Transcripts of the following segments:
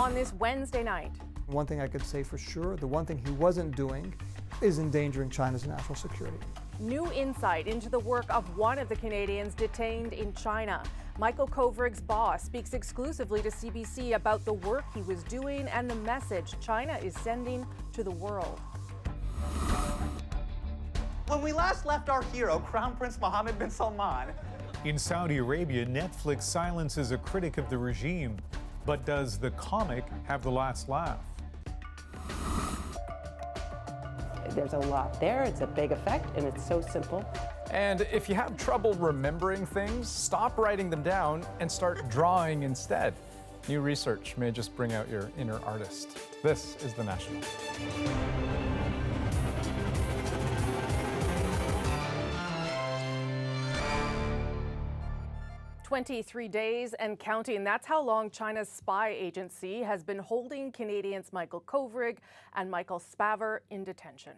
on this Wednesday night. One thing I could say for sure, the one thing he wasn't doing is endangering China's national security. New insight into the work of one of the Canadians detained in China. Michael Kovrig's boss speaks exclusively to CBC about the work he was doing and the message China is sending to the world. When we last left our hero, Crown Prince Mohammed bin Salman. In Saudi Arabia, Netflix silences a critic of the regime. But does the comic have the last laugh? There's a lot there, it's a big effect, and it's so simple. And if you have trouble remembering things, stop writing them down and start drawing instead. New research may just bring out your inner artist. This is The National. 23 days and counting. That's how long China's spy agency has been holding Canadians Michael Kovrig and Michael Spavor in detention.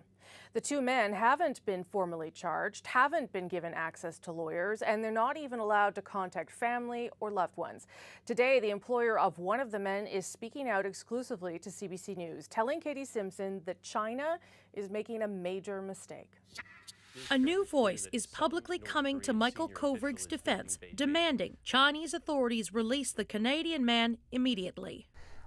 The two men haven't been formally charged, haven't been given access to lawyers, and they're not even allowed to contact family or loved ones. Today, the employer of one of the men is speaking out exclusively to CBC News, telling Katie Simpson that China is making a major mistake. A new voice is publicly coming to Michael Kovrig's defense, demanding Chinese authorities release the Canadian man immediately.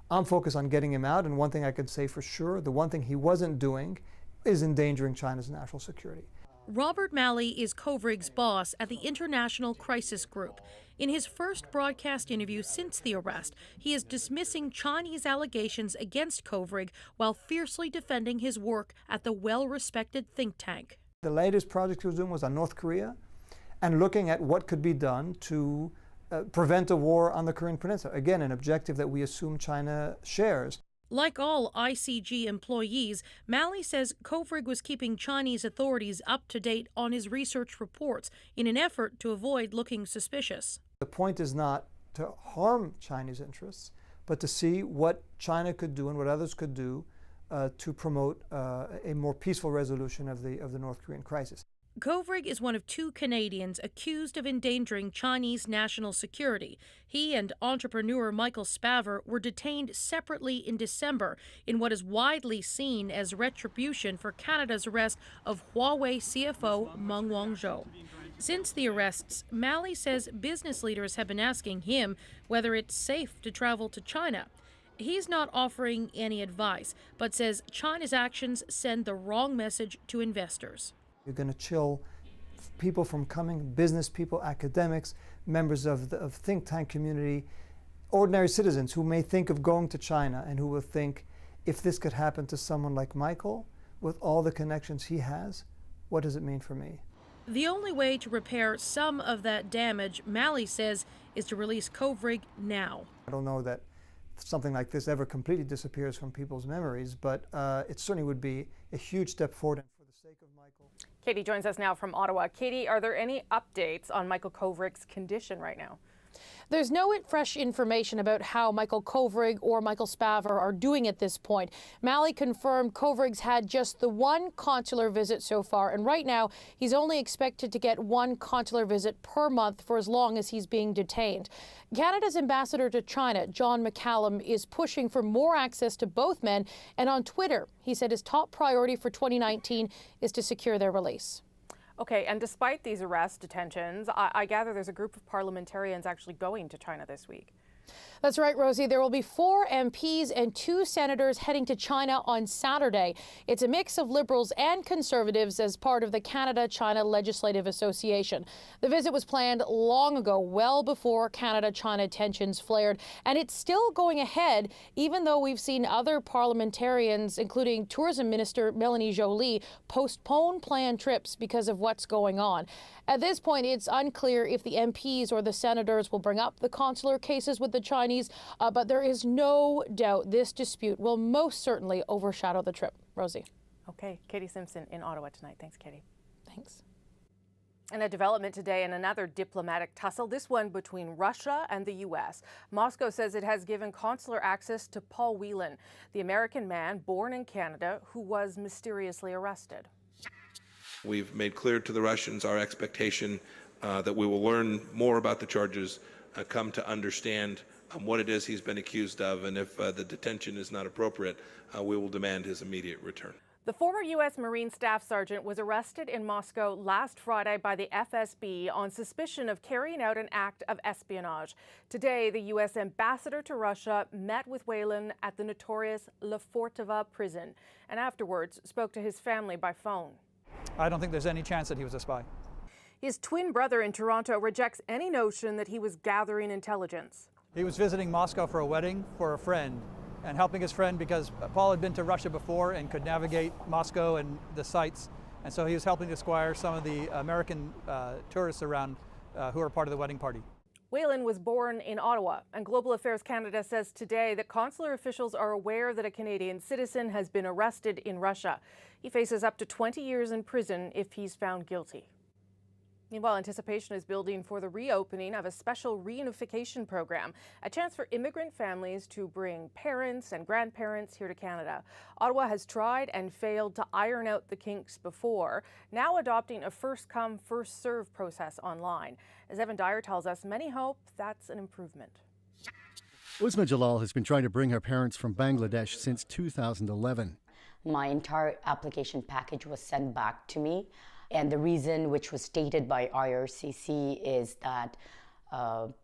I'm focused on getting him out, and one thing I could say for sure, the one thing he wasn't doing is endangering China's national security. Robert Malley is Kovrig's boss at the International Crisis Group. In his first broadcast interview since the arrest, he is dismissing Chinese allegations against Kovrig while fiercely defending his work at the well-respected think tank. The latest project he was doing was on North Korea and looking at what could be done to prevent a war on the Korean Peninsula. Again, an objective that we assume China shares. Like all ICG employees, Malley says Kovrig was keeping Chinese authorities up to date on his research reports in an effort to avoid looking suspicious. The point is not to harm Chinese interests, but to see what China could do and what others could do to promote a more peaceful resolution of the North Korean crisis. Kovrig is one of two Canadians accused of endangering Chinese national security. He and entrepreneur Michael Spavor were detained separately in December in what is widely seen as retribution for Canada's arrest of Huawei CFO Meng Wanzhou. Since the arrests, Malley says business leaders have been asking him whether it's safe to travel to China. He's not offering any advice, but says China's actions send the wrong message to investors. You're going to chill people from coming, business people, academics, members of the think tank community, ordinary citizens who may think of going to China and who will think, if this could happen to someone like Michael, with all the connections he has, what does it mean for me? The only way to repair some of that damage, Malley says, is to release Kovrig now. I don't know that something like this ever completely disappears from people's memories, but it certainly would be a huge step forward. And for the sake of Michael. Katie joins us now from Ottawa. Katie, are there any updates on Michael Kovrig's condition right now? There's no fresh information about how Michael Kovrig or Michael Spavor are doing at this point. Malley confirmed Kovrig's had just the one consular visit so far, and right now he's only expected to get one consular visit per month for as long as he's being detained. Canada's ambassador to China, John McCallum, is pushing for more access to both men, and on Twitter, he said his top priority for 2019 is to secure their release. Okay, and despite these arrest detentions, I gather there's a group of parliamentarians actually going to China this week. That's right, Rosie. There will be 4 MPs and 2 senators heading to China on Saturday. It's a mix of Liberals and Conservatives as part of the Canada-China Legislative Association. The visit was planned long ago, well before Canada-China tensions flared, and it's still going ahead, even though we've seen other parliamentarians, including Tourism Minister Melanie Joly, postpone planned trips because of what's going on. At this point, it's unclear if the MPs or the senators will bring up the consular cases with the Chinese, but there is no doubt this dispute will most certainly overshadow the trip. Rosie. Okay, Katie Simpson in Ottawa tonight. Thanks, Katie. Thanks. And a development today in another diplomatic tussle, this one between Russia and the U.S. Moscow says it has given consular access to Paul Whelan, the American man born in Canada who was mysteriously arrested. We've made clear to the Russians our expectation that we will learn more about the charges, come to understand what it is he's been accused of, and if the detention is not appropriate, we will demand his immediate return. The former U.S. Marine Staff Sergeant was arrested in Moscow last Friday by the FSB on suspicion of carrying out an act of espionage. Today, the U.S. ambassador to Russia met with Whelan at the notorious Lefortovo prison and afterwards spoke to his family by phone. I don't think there's any chance that he was a spy. His twin brother in Toronto rejects any notion that he was gathering intelligence. He was visiting Moscow for a wedding for a friend and helping his friend because Paul had been to Russia before and could navigate Moscow and the sites. And so he was helping to squire some of the American tourists around who are part of the wedding party. Whelan was born in Ottawa, and Global Affairs Canada says today that consular officials are aware that a Canadian citizen has been arrested in Russia. He faces up to 20 years in prison if he's found guilty. Meanwhile, anticipation is building for the reopening of a special reunification program, a chance for immigrant families to bring parents and grandparents here to Canada. Ottawa has tried and failed to iron out the kinks before, now adopting a first-come, first-served process online. As Evan Dyer tells us, many hope that's an improvement. Uzma Jalal has been trying to bring her parents from Bangladesh since 2011. My entire application package was sent back to me. And the reason, which was stated by IRCC, is that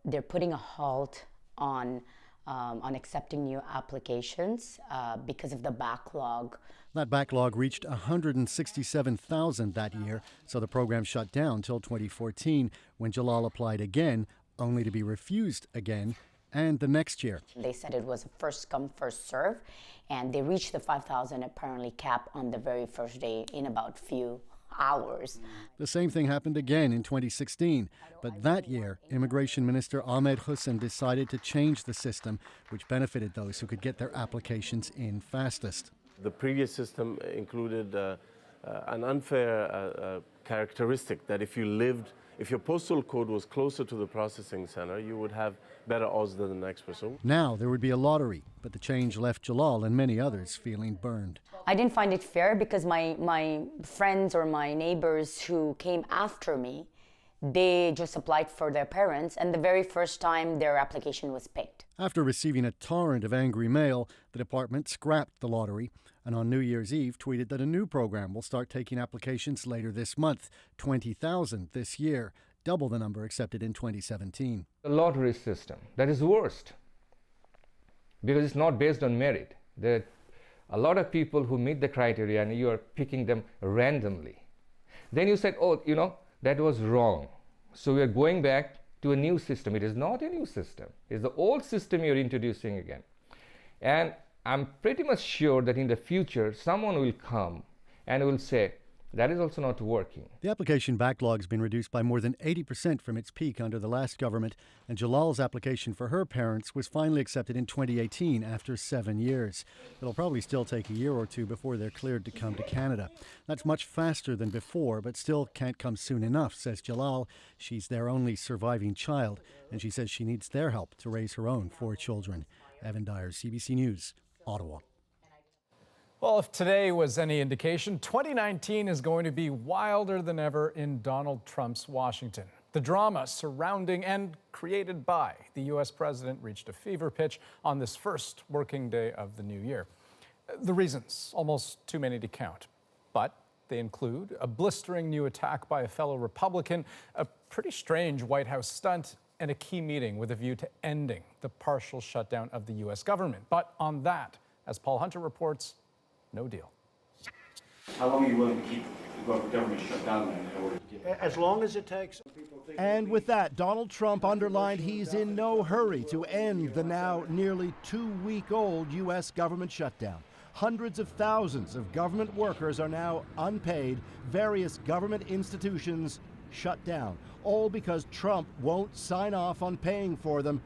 they're putting a halt on accepting new applications because of the backlog. That backlog reached 167,000 that year, so the program shut down till 2014, when Jalal applied again, only to be refused again, and the next year. They said it was a first come, first serve, and they reached the 5,000 apparently cap on the very first day in about few hours. The same thing happened again in 2016, but that year, Immigration Minister Ahmed Hussein decided to change the system, which benefited those who could get their applications in fastest. The previous system included an unfair characteristic that if your postal code was closer to the processing center, you would have better odds than the next person. Now there would be a lottery, but the change left Jalal and many others feeling burned. I didn't find it fair because my friends or my neighbors who came after me, they just applied for their parents, and the very first time their application was picked. After receiving a torrent of angry mail, the department scrapped the lottery and on New Year's Eve tweeted that a new program will start taking applications later this month, 20,000 this year, double the number accepted in 2017. The lottery system, that is worst because it's not based on merit. There are a lot of people who meet the criteria and you are picking them randomly. Then you said, oh, that was wrong. So we are going back to a new system. It is not a new system. It's the old system you're introducing again. And I'm pretty much sure that in the future, someone will come and will say, that is also not working. The application backlog has been reduced by more than 80% from its peak under the last government, and Jalal's application for her parents was finally accepted in 2018 after 7 years. It'll probably still take a year or two before they're cleared to come to Canada. That's much faster than before, but still can't come soon enough, says Jalal. She's their only surviving child, and she says she needs their help to raise her own 4 children. Evan Dyer, CBC News, Ottawa. Well, if today was any indication, 2019 is going to be wilder than ever in Donald Trump's Washington. The drama surrounding and created by the U.S. president reached a fever pitch on this first working day of the new year. The reasons, almost too many to count, but they include a blistering new attack by a fellow Republican, a pretty strange White House stunt, and a key meeting with a view to ending the partial shutdown of the U.S. government. But on that, as Paul Hunter reports, no deal. How long are you willing to keep the government shut down then in order to get... As long as it takes. And with that, Donald Trump underlined he's in no hurry to end the now nearly 2-week-old U.S. government shutdown. Hundreds of thousands of government workers are now unpaid, various government institutions shut down, all because Trump won't sign off on paying for them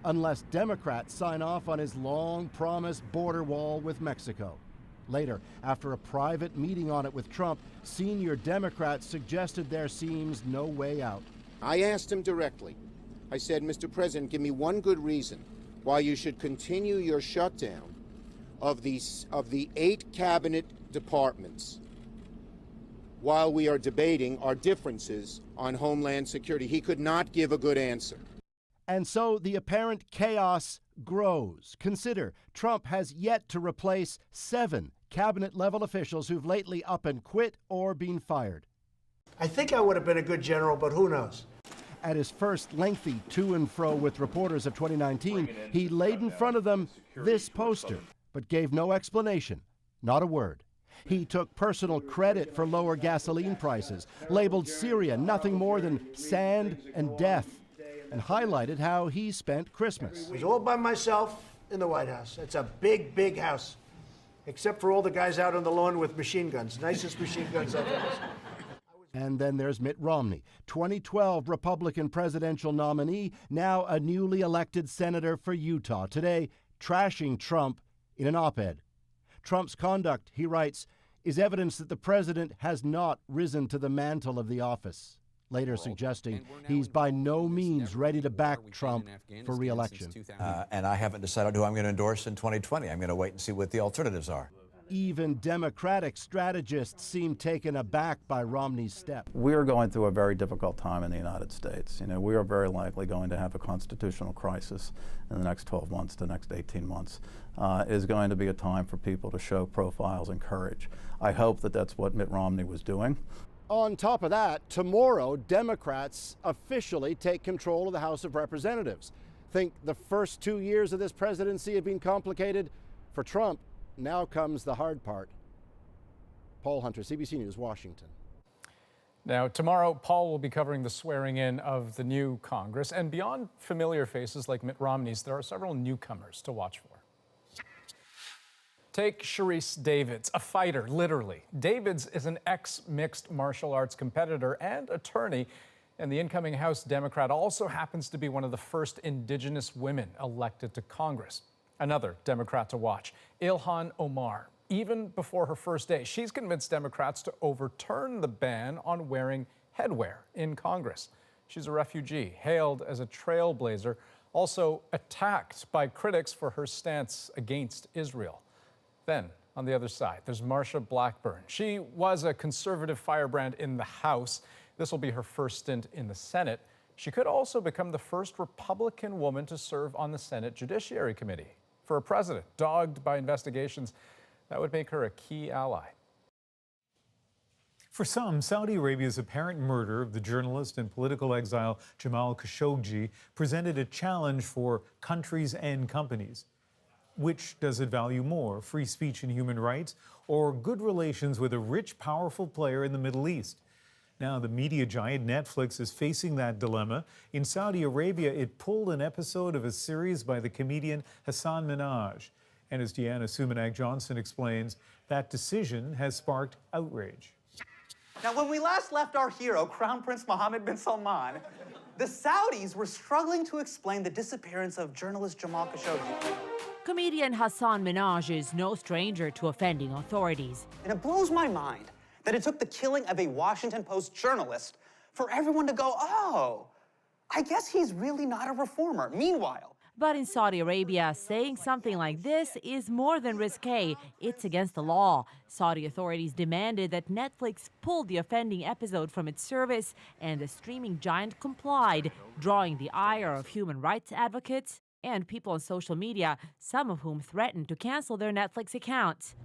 unless Democrats sign off on his long-promised border wall with Mexico. Later, after a private meeting on it with Trump, senior Democrats suggested there seems no way out. I asked him directly. I said, Mr. President, give me one good reason why you should continue your shutdown of the 8 cabinet departments while we are debating our differences on Homeland Security. He could not give a good answer. And so the apparent chaos grows. Consider, Trump has yet to replace 7 cabinet-level officials who've lately up and quit or been fired. I think I would have been a good general, but who knows? At his first lengthy to and fro with reporters of 2019, he laid in front of them this poster, but gave no explanation, not a word. He took personal credit for lower gasoline prices, labeled Syria nothing more than sand and death, and highlighted how he spent Christmas. I was all by myself in the White House. It's a big, big house, except for all the guys out on the lawn with machine guns, nicest machine guns I've ever seen. And then there's Mitt Romney, 2012 Republican presidential nominee, now a newly elected senator for Utah. Today, trashing Trump in an op-ed. Trump's conduct, he writes, is evidence that the president has not risen to the mantle of the office. Later suggesting he's by no means ready to back Trump for re-election. And I haven't decided who I'm going to endorse in 2020. I'm going to wait and see what the alternatives are. Even Democratic strategists seem taken aback by Romney's step. We are going through a very difficult time in the United States. We are very likely going to have a constitutional crisis in the next 12 months, the next 18 months. It is going to be a time for people to show profiles and courage. I hope that that's what Mitt Romney was doing. On top of that, tomorrow, Democrats officially take control of the House of Representatives. Think the first 2 years of this presidency have been complicated? For Trump, now comes the hard part. Paul Hunter, CBC News, Washington. Now, tomorrow, Paul will be covering the swearing in of the new Congress. And beyond familiar faces like Mitt Romney's, there are several newcomers to watch for. Take Sharice Davids, a fighter, literally. Davids is an ex-mixed martial arts competitor and attorney, and the incoming House Democrat also happens to be one of the first Indigenous women elected to Congress. Another Democrat to watch, Ilhan Omar. Even before her first day, she's convinced Democrats to overturn the ban on wearing headwear in Congress. She's a refugee, hailed as a trailblazer, also attacked by critics for her stance against Israel. Then, on the other side, there's Marsha Blackburn. She was a conservative firebrand in the House. This will be her first stint in the Senate. She could also become the first Republican woman to serve on the Senate Judiciary Committee. For a president dogged by investigations, that would make her a key ally. For some, Saudi Arabia's apparent murder of the journalist and political exile Jamal Khashoggi presented a challenge for countries and companies. Which does it value more, free speech and human rights, or good relations with a rich, powerful player in the Middle East? Now, the media giant Netflix is facing that dilemma. In Saudi Arabia, it pulled an episode of a series by the comedian Hassan Minhaj. And as Deanna Sumanak-Johnson explains, that decision has sparked outrage. Now, when we last left our hero, Crown Prince Mohammed bin Salman, the Saudis were struggling to explain the disappearance of journalist Jamal Khashoggi. Comedian Hassan Minhaj is no stranger to offending authorities. And it blows my mind that it took the killing of a Washington Post journalist for everyone to go, oh, I guess he's really not a reformer. Meanwhile, but in Saudi Arabia, saying something like this is more than risque. It's against the law. Saudi authorities demanded that Netflix pull the offending episode from its service, and the streaming giant complied, drawing the ire of human rights advocates and people on social media, some of whom threatened to cancel their Netflix accounts.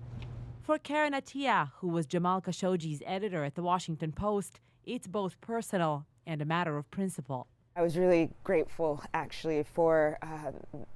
For Karen Atiyah, who was Jamal Khashoggi's editor at the Washington Post, it's both personal and a matter of principle. I was really grateful, actually, for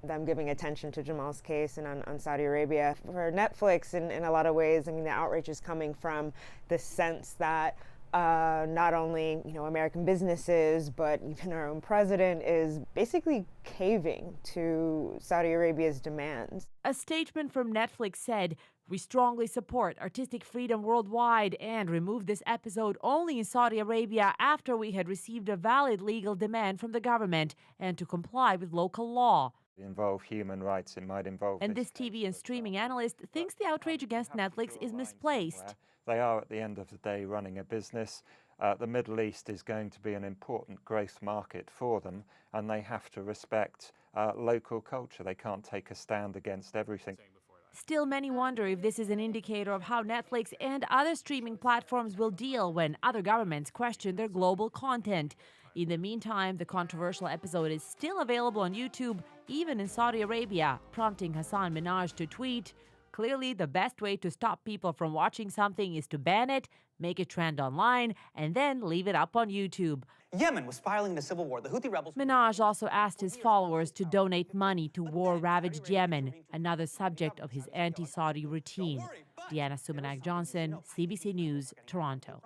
them giving attention to Jamal's case and on Saudi Arabia. For Netflix, in a lot of ways, I mean, the outrage is coming from the sense that not only, American businesses, but even our own president is basically caving to Saudi Arabia's demands. A statement from Netflix said, "We strongly support artistic freedom worldwide and removed this episode only in Saudi Arabia after we had received a valid legal demand from the government and to comply with local law." Involve human rights, it might involve. And this TV and streaming analyst thinks the outrage against Netflix is misplaced. They are, at the end of the day, running a business. The Middle East is going to be an important growth market for them, and they have to respect local culture. They can't take a stand against everything. Still, many wonder if this is an indicator of how Netflix and other streaming platforms will deal when other governments question their global content. In the meantime, the controversial episode is still available on YouTube, even in Saudi Arabia, prompting Hassan Minhaj to tweet, "Clearly, the best way to stop people from watching something is to ban it, make it trend online, and then leave it up on YouTube." Yemen was spiraling into civil war. The Houthi rebels... Minhaj also asked his followers to donate money to war-ravaged Yemen, another subject of his anti-Saudi routine. Deanna Sumanak-Johnson, CBC News, Toronto.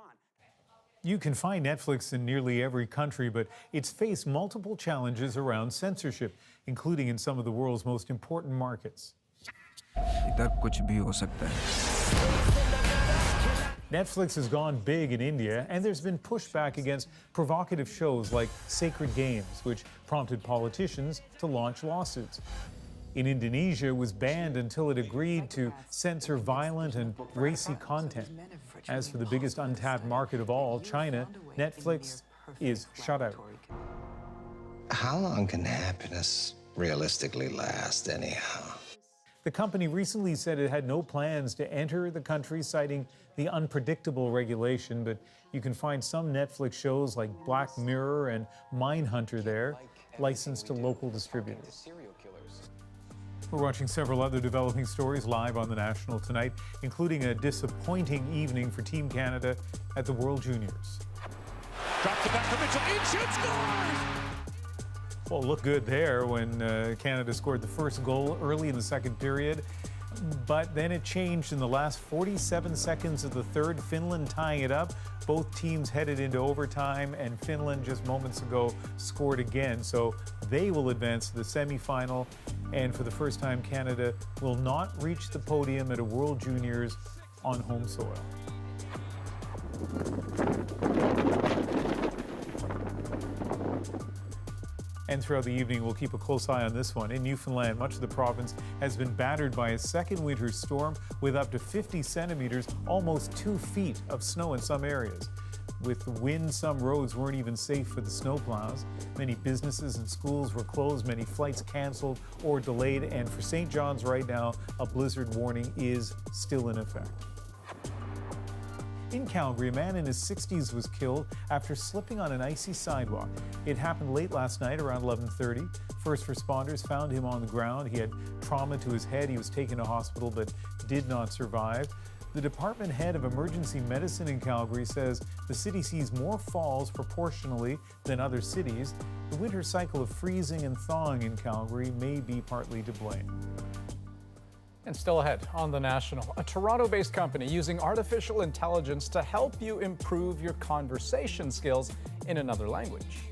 You can find Netflix in nearly every country, but it's faced multiple challenges around censorship, including in some of the world's most important markets. इधर कुछ भी हो सकता है. Netflix has gone big in India, and there's been pushback against provocative shows like Sacred Games, which prompted politicians to launch lawsuits. In Indonesia, it was banned until it agreed to censor violent and racy content. As for the biggest untapped market of all, China, Netflix is shut out. How long can happiness realistically last, anyhow? The company recently said it had no plans to enter the country, citing the unpredictable regulation, but you can find some Netflix shows like Black Mirror and Mindhunter there, licensed to local distributors. We're watching several other developing stories live on The National tonight, including a disappointing evening for Team Canada at the World Juniors. Drops it back to Mitchell, in shoots, scores! Well, it looked good there when Canada scored the first goal early in the second period, but then it changed in the last 47 seconds of the third, Finland tying it up. Both teams headed into overtime, and Finland just moments ago scored again, so they will advance to the semifinal, and for the first time, Canada will not reach the podium at a World Juniors on home soil. And throughout the evening, we'll keep a close eye on this one. In Newfoundland, much of the province has been battered by a second winter storm with up to 50 centimeters, almost 2 feet of snow in some areas. With the wind, some roads weren't even safe for the snowplows. Many businesses and schools were closed, many flights canceled or delayed, and for St. John's right now, a blizzard warning is still in effect. In Calgary, a man in his 60s was killed after slipping on an icy sidewalk. It happened late last night around 11:30. First responders found him on the ground. He had trauma to his head. He was taken to hospital but did not survive. The department head of emergency medicine in Calgary says the city sees more falls proportionally than other cities. The winter cycle of freezing and thawing in Calgary may be partly to blame. And still ahead on The National, a Toronto-based company using artificial intelligence to help you improve your conversation skills in another language.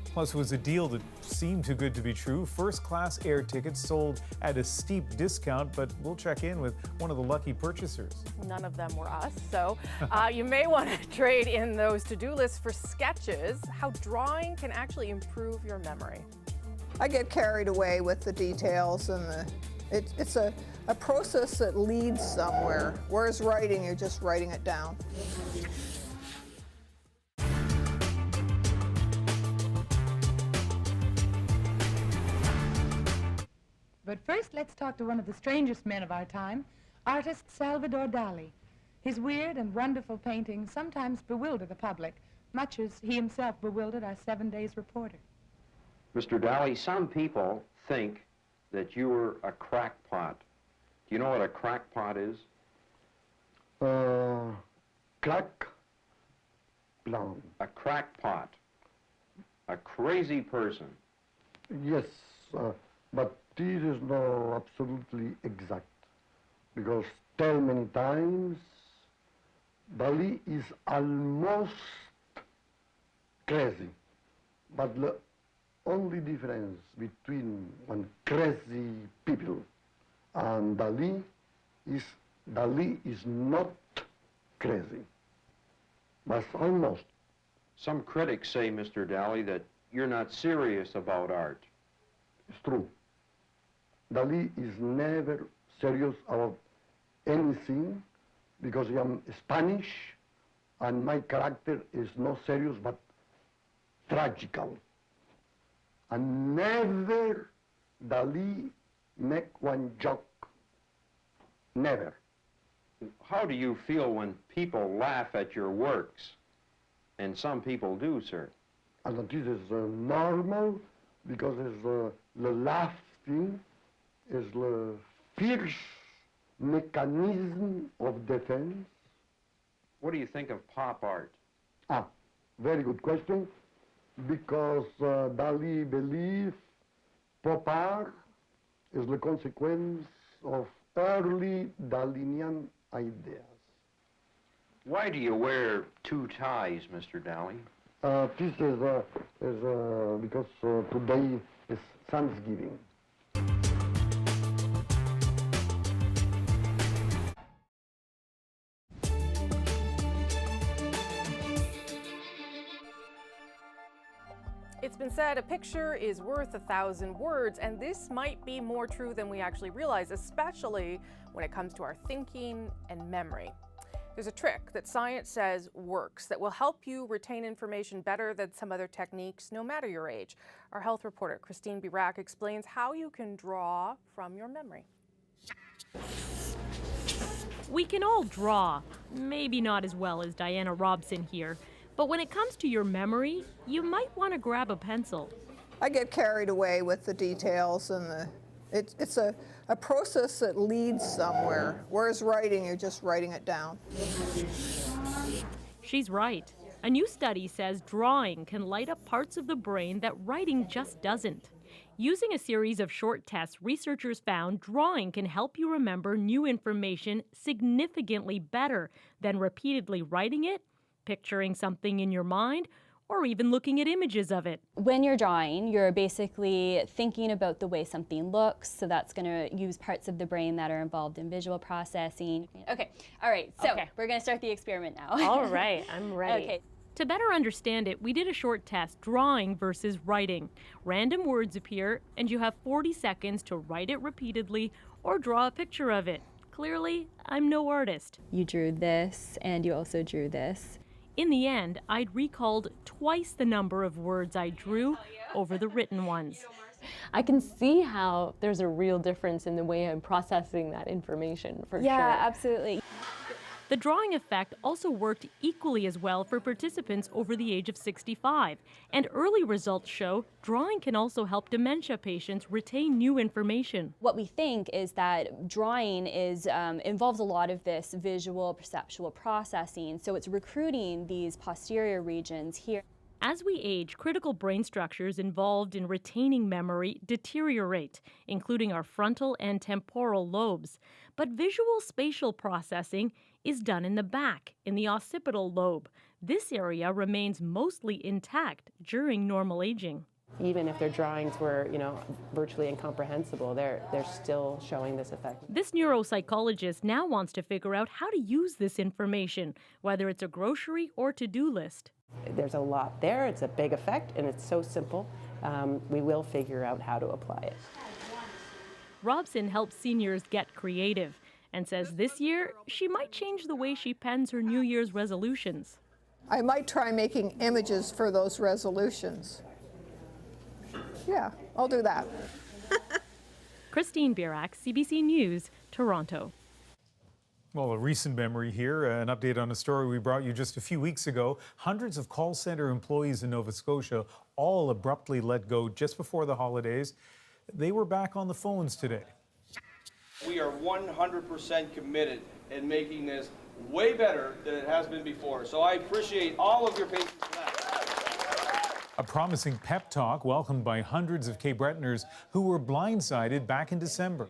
Plus, it was a deal that seemed too good to be true. First-class air tickets sold at a steep discount, but we'll check in with one of the lucky purchasers. None of them were us, so you may want to trade in those to-do lists for sketches, how drawing can actually improve your memory. I get carried away with the details, and it's a process that leads somewhere, whereas writing, you're just writing it down. But first, let's talk to one of the strangest men of our time, artist Salvador Dali. His weird and wonderful paintings sometimes bewilder the public, much as he himself bewildered our 7 Days reporter. Mr. Dali, some people think that you were a crackpot. Do you know what a crackpot is? Crack plan. A crackpot. A crazy person. Yes, but this is not absolutely exact, because tell many times Dali is almost crazy, but the only difference between one crazy people and Dali is not crazy, but almost. Some critics say, Mr. Dali, that you're not serious about art. It's true. Dali is never serious about anything because I am Spanish and my character is not serious but tragical. And never Dali make one joke Never. How do you feel when people laugh at your works? And some people do, sir. And this is normal because it's, the laughing is the fierce mechanism of defense. What do you think of pop art? Ah, very good question. Because Dali believes pop art is the consequence of early Dalinian ideas. Why do you wear two ties, Mr. Dali? This is because today is Thanksgiving. It's been said a picture is worth 1,000 words, and this might be more true than we actually realize, especially when it comes to our thinking and memory. There's a trick that science says works that will help you retain information better than some other techniques, no matter your age. Our health reporter, Christine Birac, explains how you can draw from your memory. We can all draw, maybe not as well as Diana Robson here. But when it comes to your memory, you might want to grab a pencil. I get carried away with the details, and it's a process that leads somewhere, whereas writing, you're just writing it down. She's right. A new study says drawing can light up parts of the brain that writing just doesn't. Using a series of short tests, researchers found drawing can help you remember new information significantly better than repeatedly writing it, picturing something in your mind, or even looking at images of it. When you're drawing, you're basically thinking about the way something looks, so that's going to use parts of the brain that are involved in visual processing. Okay, all right, so we're going to start the experiment now. All right, I'm ready. Okay. To better understand it, we did a short test, drawing versus writing. Random words appear, and you have 40 seconds to write it repeatedly or draw a picture of it. Clearly, I'm no artist. You drew this, and you also drew this. In the end, I'd recalled twice the number of words I drew over the written ones. I can see how there's a real difference in the way I'm processing that information, for sure. Yeah, absolutely. The drawing effect also worked equally as well for participants over the age of 65, and early results show drawing can also help dementia patients retain new information. What we think is that drawing involves a lot of this visual, perceptual processing, so it's recruiting these posterior regions here. As we age, critical brain structures involved in retaining memory deteriorate, including our frontal and temporal lobes. But visual spatial processing is done in the back, in the occipital lobe. This area remains mostly intact during normal aging. Even if their drawings were, virtually incomprehensible, they're still showing this effect. This neuropsychologist now wants to figure out how to use this information, whether it's a grocery or to-do list. There's a lot there, it's a big effect, and it's so simple. We will figure out how to apply it. Robson helps seniors get creative and says this year she might change the way she pens her New Year's resolutions. I might try making images for those resolutions. Yeah, I'll do that. Christine Birac, CBC News, Toronto. Well, a recent memory here, an update on a story we brought you just a few weeks ago. Hundreds of call center employees in Nova Scotia all abruptly let go just before the holidays. They were back on the phones today. We are 100% committed in making this way better than it has been before. So I appreciate all of your patience for that. A promising pep talk welcomed by hundreds of Cape Bretoners who were blindsided back in December.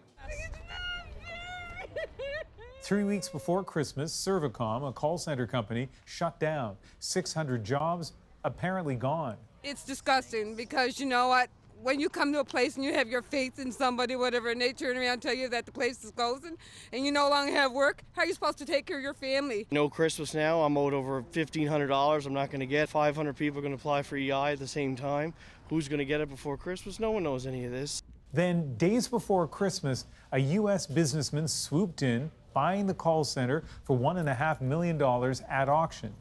3 weeks before Christmas, Servicom, a call center company, shut down. 600 jobs apparently gone. It's disgusting because you know what? When you come to a place and you have your faith in somebody, whatever, and they turn around and tell you that the place is closing and you no longer have work, how are you supposed to take care of your family? No Christmas now. I'm owed over $1,500. I'm not going to get 500 people are going to apply for EI at the same time. Who's going to get it before Christmas? No one knows any of this. Then, days before Christmas, a U.S. businessman swooped in, buying the call center for $1.5 million at auction.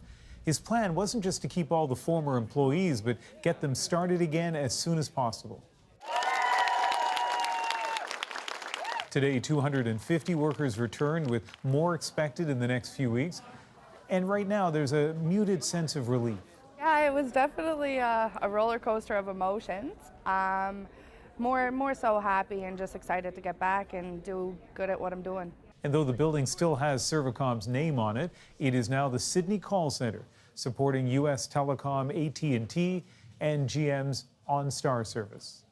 His plan wasn't just to keep all the former employees, but get them started again as soon as possible. Today, 250 workers returned, with more expected in the next few weeks. And right now, there's a muted sense of relief. Yeah, it was definitely a roller coaster of emotions. More so happy and just excited to get back and do good at what I'm doing. And though the building still has Servacom's name on it, it is now the Sydney Call Center, supporting U.S. Telecom, AT&T, and GM's OnStar service.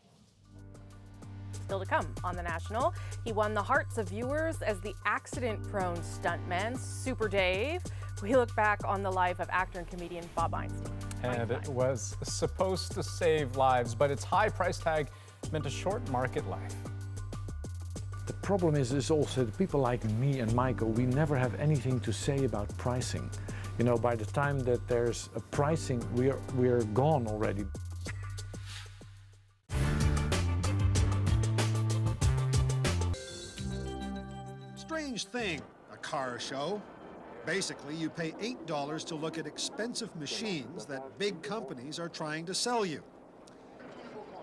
Still to come on The National, he won the hearts of viewers as the accident-prone stuntman, Super Dave. We look back on the life of actor and comedian Bob Einstein. And it was supposed to save lives, but its high price tag meant a short market life. The problem is also that people like me and Michael, we never have anything to say about pricing. You know, by the time that there's a pricing, we're gone already. Strange thing, a car show. Basically, you pay $8 to look at expensive machines that big companies are trying to sell you.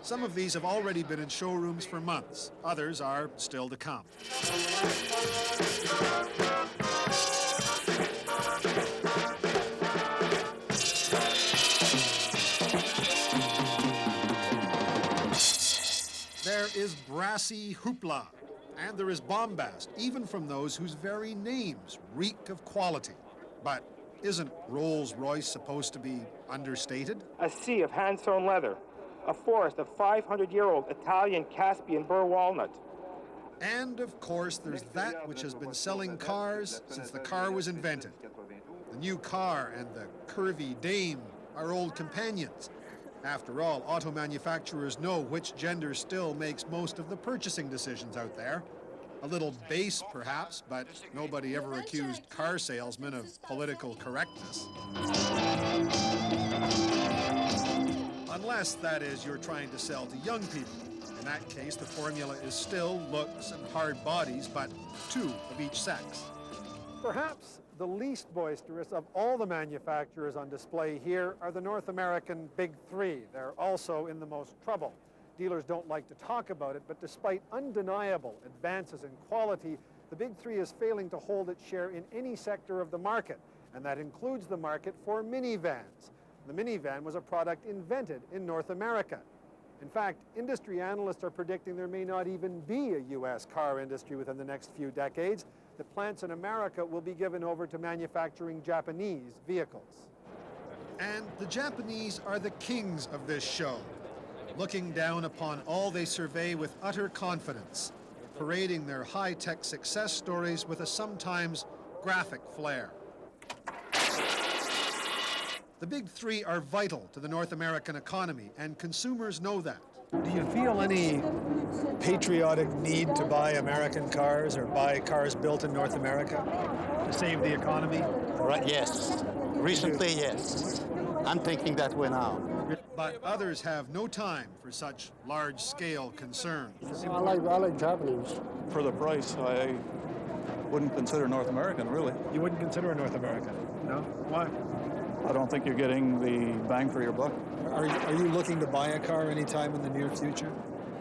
Some of these have already been in showrooms for months. Others are still to come. There is brassy hoopla, and there is bombast, even from those whose very names reek of quality. But isn't Rolls-Royce supposed to be understated? A sea of hand-sewn leather, a forest of 500-year-old Italian Caspian burr walnut. And of course, there's that which has been selling cars since the car was invented. The new car and the curvy dame are old companions. After all, auto manufacturers know which gender still makes most of the purchasing decisions out there. A little base, perhaps, but nobody ever accused car salesmen of political correctness. Unless, that is, you're trying to sell to young people. In that case, the formula is still looks and hard bodies, but two of each sex. Perhaps the least boisterous of all the manufacturers on display here are the North American Big Three. They're also in the most trouble. Dealers don't like to talk about it, but despite undeniable advances in quality, the Big Three is failing to hold its share in any sector of the market, and that includes the market for minivans. The minivan was a product invented in North America. In fact, industry analysts are predicting there may not even be a U.S. car industry within the next few decades. The plants in America will be given over to manufacturing Japanese vehicles. And the Japanese are the kings of this show, looking down upon all they survey with utter confidence, parading their high-tech success stories with a sometimes graphic flair. The Big Three are vital to the North American economy, and consumers know that. Do you feel any patriotic need to buy American cars or buy cars built in North America to save the economy? Right, yes. Recently, yes. I'm thinking that way now. But others have no time for such large-scale concerns. I like Japanese. For the price, I wouldn't consider North American, really. You wouldn't consider a North American? No? Why? I don't think you're getting the bang for your buck. Are you looking to buy a car anytime in the near future?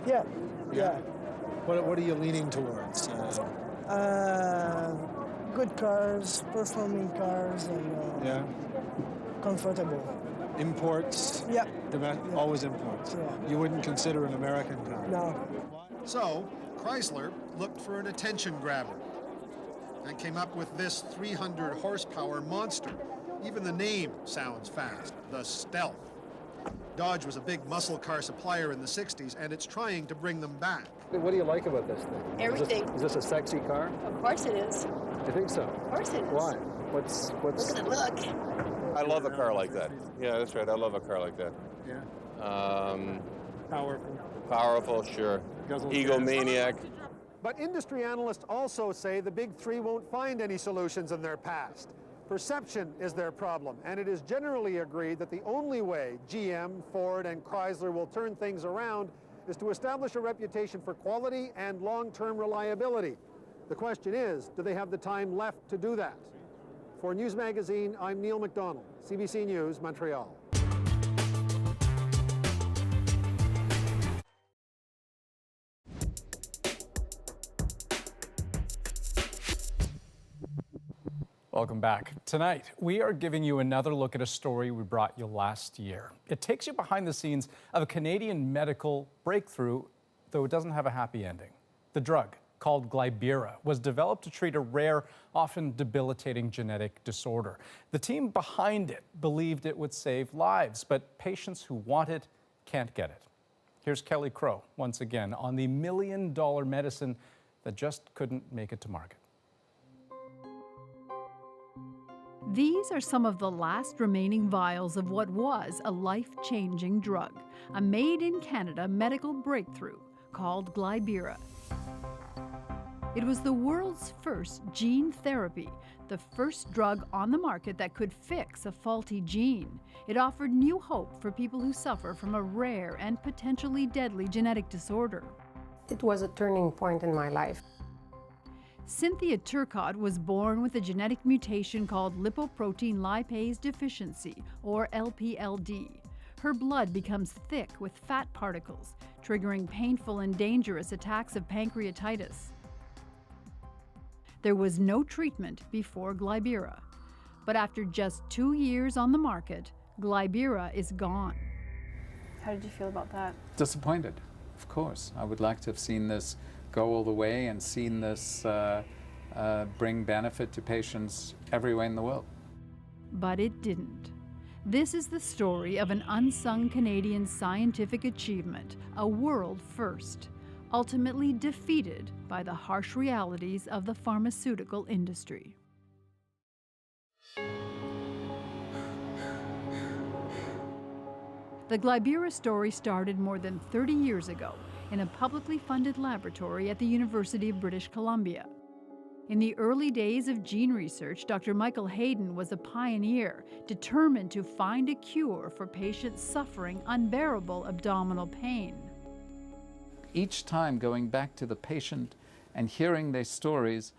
Yeah. What are you leaning towards? Good cars, performing cars, and comfortable. Imports? Yeah. Always imports? Yeah. You wouldn't consider an American car? No. So, Chrysler looked for an attention grabber and came up with this 300 horsepower monster. Even the name sounds fast, the Stealth. Dodge was a big muscle car supplier in the 60s, and it's trying to bring them back. What do you like about this thing? Everything. Is this a sexy car? Of course it is. You think so? Of course it is. Why? What's? Look at the look. I love a car like that. Yeah, that's right. I love a car like that. Yeah. Powerful. Powerful, sure. Egomaniac. But industry analysts also say the Big Three won't find any solutions in their past. Perception is their problem, and it is generally agreed that the only way GM, Ford, and Chrysler will turn things around is to establish a reputation for quality and long-term reliability. The question is, do they have the time left to do that? For News Magazine, I'm Neil MacDonald, CBC News, Montreal. Welcome back. Tonight, we are giving you another look at a story we brought you last year. It takes you behind the scenes of a Canadian medical breakthrough, though it doesn't have a happy ending. The drug, called Glybera, was developed to treat a rare, often debilitating genetic disorder. The team behind it believed it would save lives, but patients who want it can't get it. Here's Kelly Crow once again on the million-dollar medicine that just couldn't make it to market. These are some of the last remaining vials of what was a life-changing drug, a made-in-Canada medical breakthrough called Glybera. It was the world's first gene therapy, the first drug on the market that could fix a faulty gene. It offered new hope for people who suffer from a rare and potentially deadly genetic disorder. It was a turning point in my life. Cynthia Turcotte was born with a genetic mutation called lipoprotein lipase deficiency, or LPLD. Her blood becomes thick with fat particles, triggering painful and dangerous attacks of pancreatitis. There was no treatment before Glybera, but after just 2 years on the market, Glybera is gone. How did you feel about that? Disappointed, of course. I would like to have seen this go all the way and seen this bring benefit to patients everywhere in the world. But it didn't. This is the story of an unsung Canadian scientific achievement, a world first, ultimately defeated by the harsh realities of the pharmaceutical industry. The Glybera story started more than 30 years ago in a publicly funded laboratory at the University of British Columbia. In the early days of gene research, Dr. Michael Hayden was a pioneer, determined to find a cure for patients suffering unbearable abdominal pain. Each time going back to the patient and hearing their stories,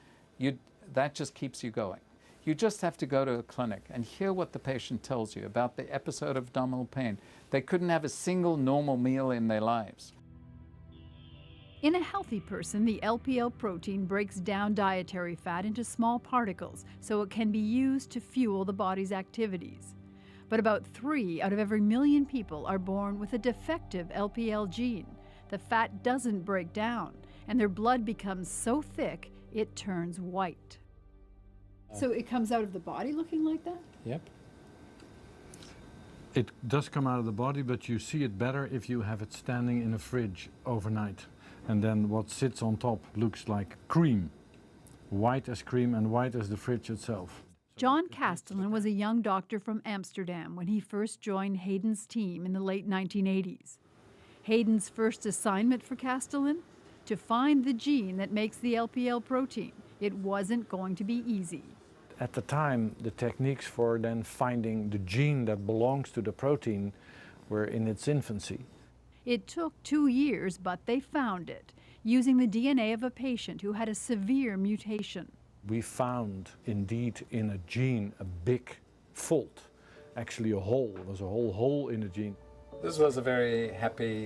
that just keeps you going. You just have to go to a clinic and hear what the patient tells you about the episode of abdominal pain. They couldn't have a single normal meal in their lives. In a healthy person, the LPL protein breaks down dietary fat into small particles so it can be used to fuel the body's activities. But about 3 out of every million people are born with a defective LPL gene. The fat doesn't break down, and their blood becomes so thick it turns white. So it comes out of the body looking like that? Yep. It does come out of the body, but you see it better if you have it standing in a fridge overnight. And then what sits on top looks like cream, white as cream and white as the fridge itself. John Castellan was a young doctor from Amsterdam when he first joined Hayden's team in the late 1980s. Hayden's first assignment for Castellan? To find the gene that makes the LPL protein. It wasn't going to be easy. At the time, the techniques for then finding the gene that belongs to the protein were in its infancy. It took 2 years, but they found it, using the DNA of a patient who had a severe mutation. We found, indeed, in a gene, a big fault, actually a hole. There was a whole hole in the gene. This was a very happy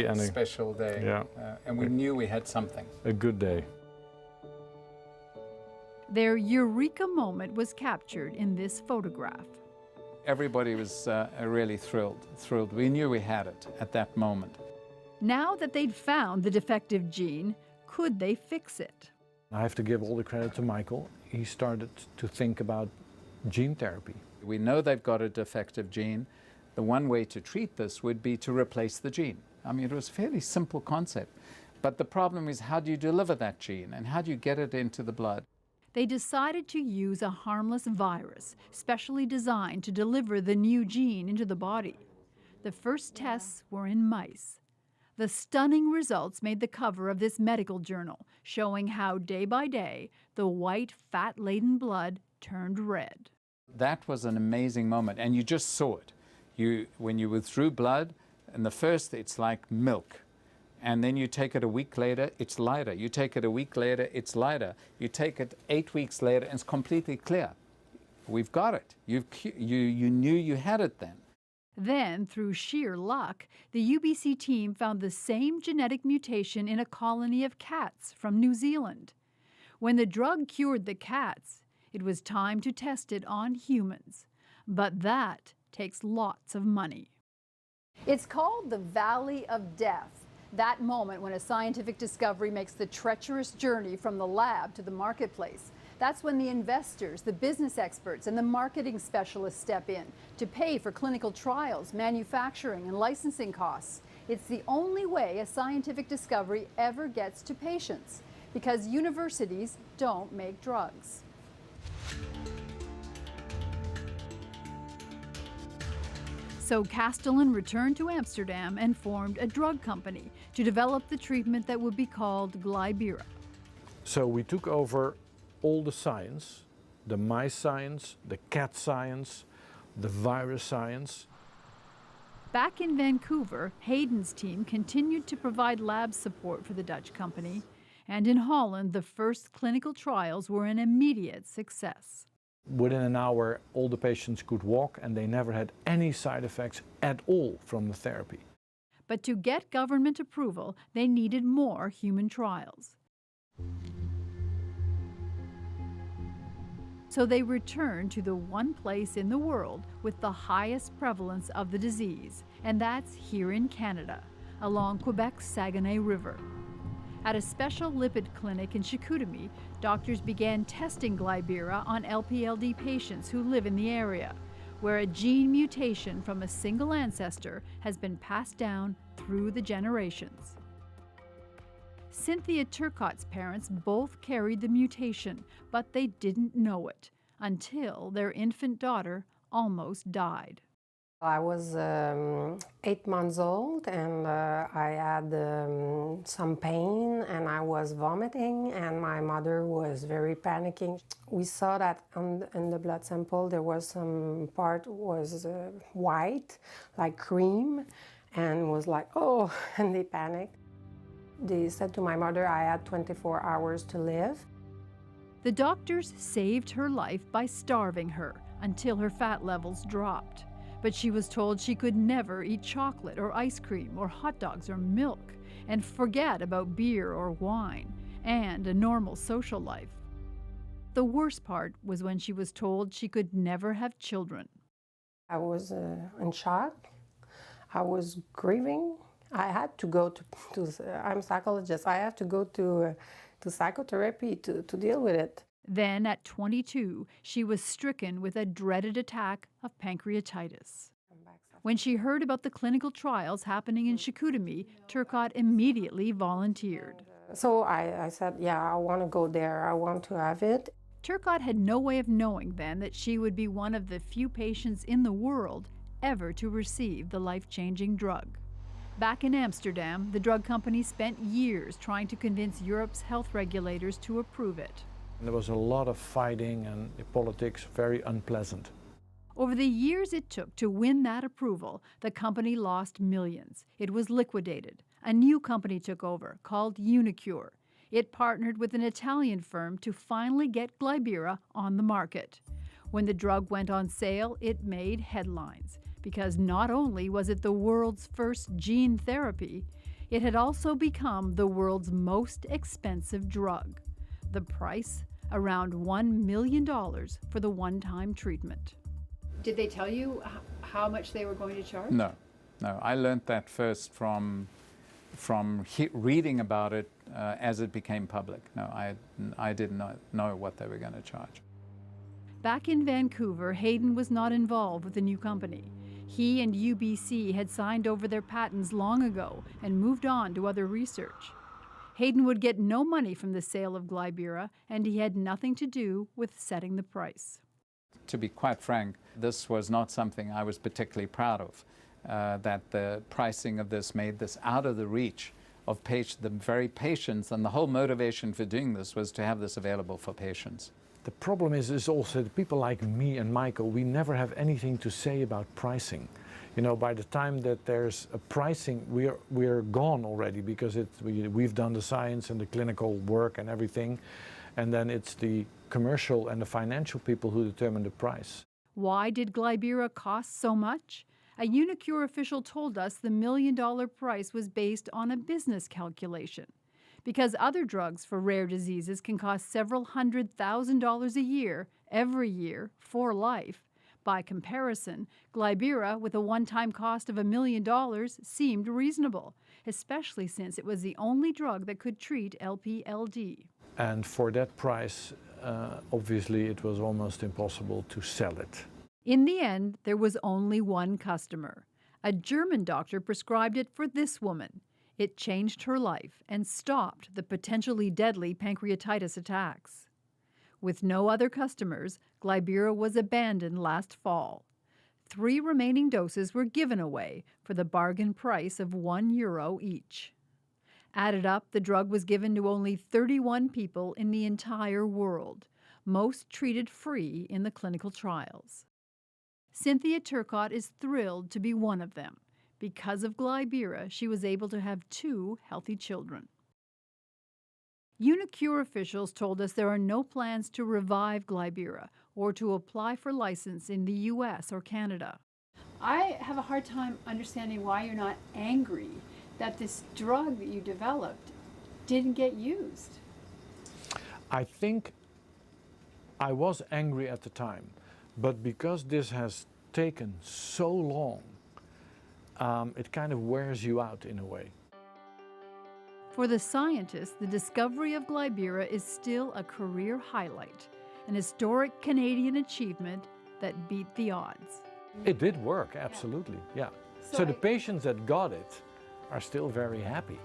and special day, yeah. And we knew we had something. A good day. Their eureka moment was captured in this photograph. Everybody was really thrilled. We knew we had it at that moment. Now that they'd found the defective gene, could they fix it? I have to give all the credit to Michael. He started to think about gene therapy. We know they've got a defective gene. The one way to treat this would be to replace the gene. I mean, it was a fairly simple concept. But the problem is, how do you deliver that gene and how do you get it into the blood? They decided to use a harmless virus, specially designed to deliver the new gene into the body. The first tests were in mice. The stunning results made the cover of this medical journal, showing how day by day, the white, fat-laden blood turned red. That was an amazing moment, and you just saw it. When you withdrew blood, and the first, it's like milk. And then you take it a week later, it's lighter. You take it a week later, it's lighter. You take it 8 weeks later, and it's completely clear. We've got it. You knew you had it then. Then, through sheer luck, the UBC team found the same genetic mutation in a colony of cats from New Zealand. When the drug cured the cats, It was time to test it on humans. But that takes lots of money. It's called the Valley of Death, that moment when a scientific discovery makes the treacherous journey from the lab to the marketplace. That's when the investors, the business experts, and the marketing specialists step in to pay for clinical trials, manufacturing, and licensing costs. It's the only way a scientific discovery ever gets to patients, because universities don't make drugs. So Castellan returned to Amsterdam and formed a drug company to develop the treatment that would be called Glybera. So we took over all the science, the mice science, the cat science, the virus science. Back in Vancouver, Hayden's team continued to provide lab support for the Dutch company, and in Holland, the first clinical trials were an immediate success. Within an hour, all the patients could walk, and they never had any side effects at all from the therapy. But to get government approval, they needed more human trials. So they returned to the one place in the world with the highest prevalence of the disease, and that's here in Canada, along Quebec's Saguenay River. At a special lipid clinic in Chicoutimi, doctors began testing Glybera on LPLD patients who live in the area, where a gene mutation from a single ancestor has been passed down through the generations. Cynthia Turcotte's parents both carried the mutation, but they didn't know it until their infant daughter almost died. I was 8 months old and I had some pain and I was vomiting and my mother was very panicking. We saw that in the blood sample there was some part was white, like cream, and was like, oh, and they panicked. They said to my mother I had 24 hours to live. The doctors saved her life by starving her until her fat levels dropped. But she was told she could never eat chocolate or ice cream or hot dogs or milk, and forget about beer or wine and a normal social life. The worst part was when she was told she could never have children. I was in shock. I was grieving. I had to go to I'm a psychologist, I have to go to psychotherapy to deal with it. Then at 22, she was stricken with a dreaded attack of pancreatitis. When she heard about the clinical trials happening in Chicoutimi, Turcotte immediately volunteered. So I said, yeah, I want to go there, I want to have it. Turcotte had no way of knowing then that she would be one of the few patients in the world ever to receive the life-changing drug. Back in Amsterdam, the drug company spent years trying to convince Europe's health regulators to approve it. There was a lot of fighting and the politics very unpleasant. Over the years it took to win that approval, the company lost millions. It was liquidated. A new company took over, called Unicure. It partnered with an Italian firm to finally get Glybera on the market. When the drug went on sale, it made headlines, because not only was it the world's first gene therapy, it had also become the world's most expensive drug. The price, around $1 million for the one-time treatment. Did they tell you how much they were going to charge? No. I learned that first from reading about it as it became public. No, I did not know what they were going to charge. Back in Vancouver, Hayden was not involved with the new company. He and UBC had signed over their patents long ago and moved on to other research. Hayden would get no money from the sale of Glybera, and he had nothing to do with setting the price. To be quite frank, this was not something I was particularly proud of, that the pricing of this made this out of the reach of the very patients, and the whole motivation for doing this was to have this available for patients. The problem is also that people like me and Michael, we never have anything to say about pricing. You know, by the time that there's a pricing, we're gone already, because we've done the science and the clinical work and everything, and then it's the commercial and the financial people who determine the price. Why did Glybera cost so much? A Unicure official told us the $1 million price was based on a business calculation. Because other drugs for rare diseases can cost several $100,000 a year, every year, for life. By comparison, Glybera, with a one-time cost of $1 million, seemed reasonable, especially since it was the only drug that could treat LP-LD. And for that price, obviously it was almost impossible to sell it. In the end, there was only one customer. A German doctor prescribed it for this woman. It changed her life and stopped the potentially deadly pancreatitis attacks. With no other customers, Glybera was abandoned last fall. 3 remaining doses were given away for the bargain price of €1 each. Added up, the drug was given to only 31 people in the entire world, most treated free in the clinical trials. Cynthia Turcotte is thrilled to be one of them. Because of Glybera, she was able to have 2 healthy children. Unicure officials told us there are no plans to revive Glybera or to apply for license in the U.S. or Canada. I have a hard time understanding why you're not angry that this drug that you developed didn't get used. I think I was angry at the time, but because this has taken so long, it kind of wears you out in a way. For the scientists, the discovery of Glybera is still a career highlight, an historic Canadian achievement that beat the odds. It did work, absolutely, yeah. So the patients that got it are still very happy.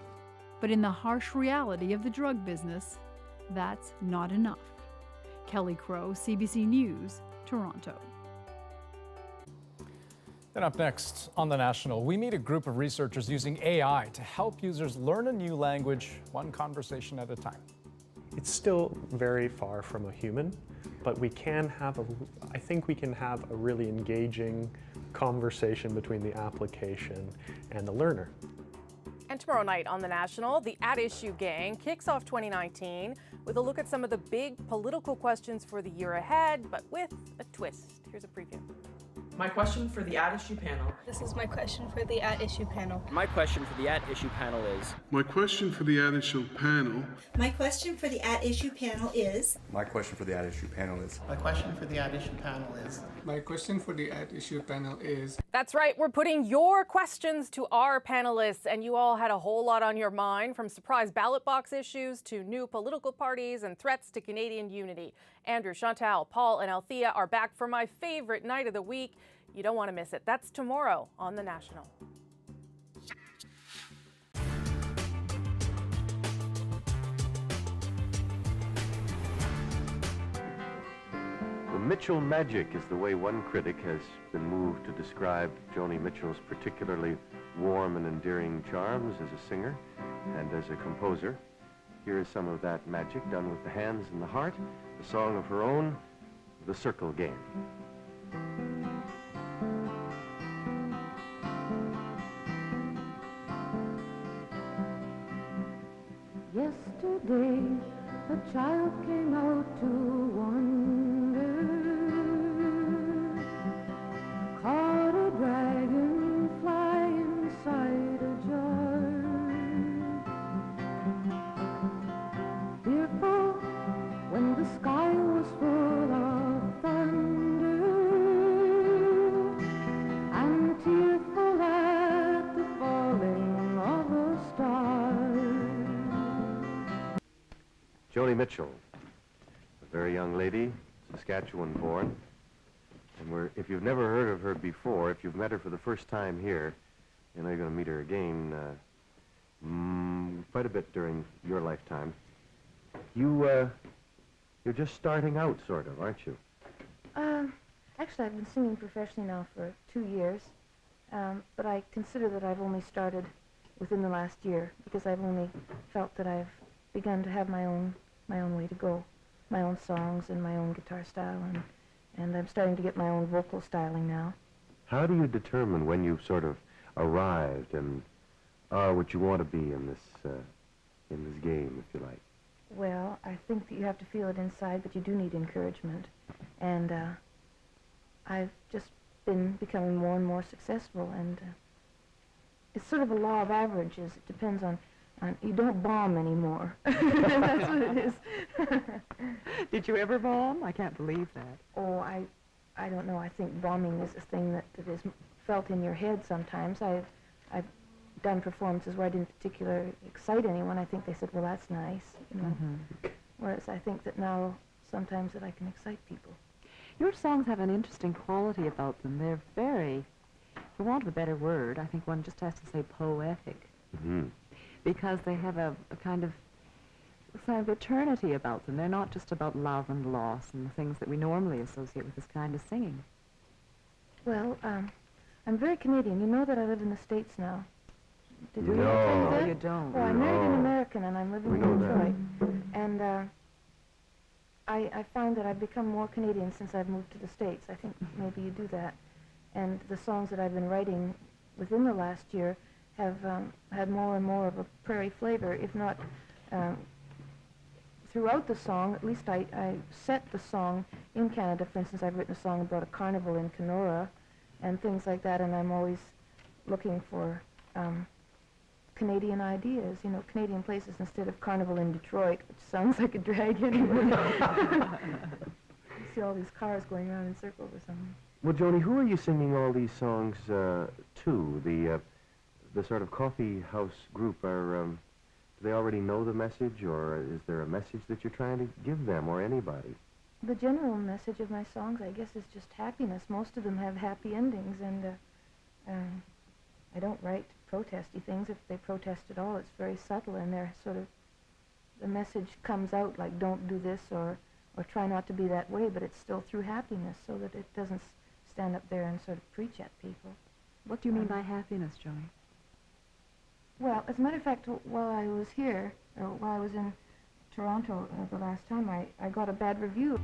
But in the harsh reality of the drug business, that's not enough. Kelly Crow, CBC News, Toronto. Then up next on The National, we meet a group of researchers using AI to help users learn a new language, one conversation at a time. It's still very far from a human, but we can have I think we can have a really engaging conversation between the application and the learner. And tomorrow night on The National, the At Issue Gang kicks off 2019 with a look at some of the big political questions for the year ahead, but with a twist. Here's a preview. My question for the At Issue panel. This is my question for the At Issue panel. My question for the At Issue panel is. My question for the At Issue panel. My question for the At Issue panel is. My question for the At Issue panel is. My question for the At Issue panel is. My question for the At Issue panel is. That's right, we're putting your questions to our panelists, and you all had a whole lot on your mind, from surprise ballot box issues to new political parties and threats to Canadian unity. Andrew, Chantal, Paul, and Althea are back for my favorite night of the week. You don't want to miss it. That's tomorrow on The National. The Mitchell magic is the way one critic has been moved to describe Joni Mitchell's particularly warm and endearing charms as a singer and as a composer. Here is some of that magic done with the hands and the heart, a song of her own, The Circle Game. Yesterday, a child came out to wander, caught a dragonfly inside a jar. Fearful when the sky was full of thunder, and tearful at the falling of a star. Joni Mitchell, a very young lady, Saskatchewan-born, and if you've never heard of her before, if you've met her for the first time here, you know you're going to meet her again quite a bit during your lifetime. You're just starting out, sort of, aren't you? Actually, I've been singing professionally now for 2 years, but I consider that I've only started within the last year, because I've only felt that I've begun to have my own way to go, my own songs and my own guitar style, and I'm starting to get my own vocal styling now. How do you determine when you've sort of arrived and are what you want to be in this game, if you like? Well, I think that you have to feel it inside, but you do need encouragement, and I've just been becoming more and more successful, and it's sort of a law of averages. It depends on You don't bomb anymore. That's what it is. Did you ever bomb? I can't believe that. Oh, I don't know. I think bombing is a thing that is felt in your head sometimes. I've done performances where I didn't particularly excite anyone. I think they said, well, that's nice, you know. Whereas I think that now sometimes that I can excite people. Your songs have an interesting quality about them. They're very, for want of a better word, I think one just has to say poetic. Because they have a kind of eternity about them. They're not just about love and loss and the things that we normally associate with this kind of singing. Well, I'm very Canadian. You know that I live in the States now. Did you No. tell you that? You don't. Well, I married an American and I'm living in Detroit. And I find that I've become more Canadian since I've moved to the States. I think maybe you do that. And the songs that I've been writing within the last year have had more and more of a prairie flavor, if not throughout the song. At least I set the song in Canada. For instance, I've written a song about a carnival in Kenora and things like that, and I'm always looking for Canadian ideas, you know, Canadian places instead of carnival in Detroit, which sounds like a drag anyway. You see all these cars going around in circles or something. Well, Joni, who are you singing all these songs to? The sort of coffee house group, do they already know the message, or is there a message that you're trying to give them, or anybody? The general message of my songs, I guess, is just happiness. Most of them have happy endings, and I don't write protesty things. If they protest at all, it's very subtle, and they're sort of, the message comes out like, don't do this, or try not to be that way, but it's still through happiness, so that it doesn't stand up there and sort of preach at people. What do you mean by happiness, Joni? Well, as a matter of fact, while I was here, or while I was in Toronto the last time, I got a bad review.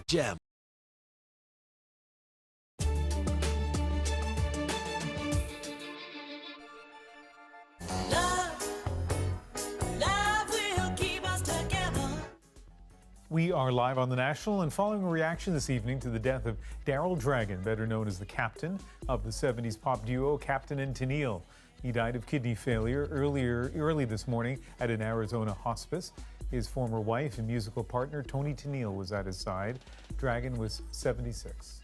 Gem. We are live on The National and following a reaction this evening to the death of Daryl Dragon, better known as the captain of the 70s pop duo Captain and Tennille. He died of kidney failure early this morning at an Arizona hospice. His former wife and musical partner Toni Tennille was at his side. Dragon was 76.